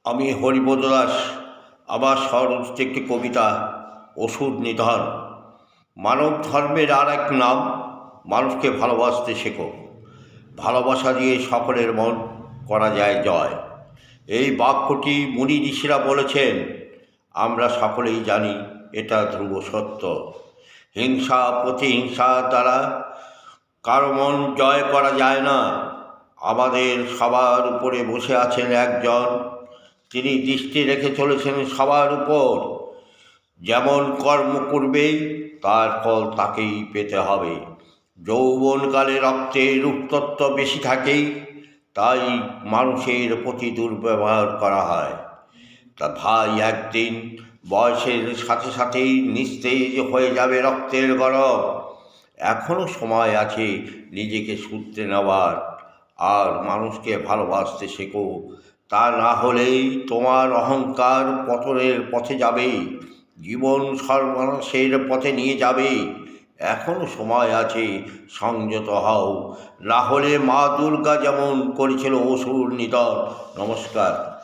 আমি হরিপদ দাস। আমার স্বরচিত একটি কবিতা, অসুর নিধন। মানব ধর্মের আর এক নাম, মানুষকে ভালোবাসতে শেখো। ভালোবাসা দিয়ে সকলের মন করা যায় জয়। এই বাক্যটি মুনি ঋষিরা বলেছেন। আমরা সকলেই জানি এটা ধ্রুব সত্য। হিংসা প্রতিহিংসার দ্বারা কারো মন জয় করা যায় না। আমাদের সবার উপরে বসে আছেন একজন, তিনি দৃষ্টি রেখে চলেছেন সবার উপর। যেমন কর্ম করবে তার ফল তাকেই পেতে হবে। যৌবনকালে রক্তে রূপতত্ত্ব বেশি থাকে, তাই মানুষের প্রতি দুর্ব্যবহার করা হয়। তা ভাই, একদিন বয়সের সাথে সাথেই নিস্তেজ হয়ে যাবে রক্তের গরম। এখনও সময় আছে নিজেকে শুধরে নেওয়ার, আর মানুষকে ভালোবাসতে শেখো। তা না হলেই তোমার অহংকার পতনের পথে যাবে, জীবন সর্বনাশের পথে নিয়ে যাবে। এখনও সময় আছে, সংযত হও, না হলে মা দুর্গা যেমন করেছিল অসুর নিধন। নমস্কার।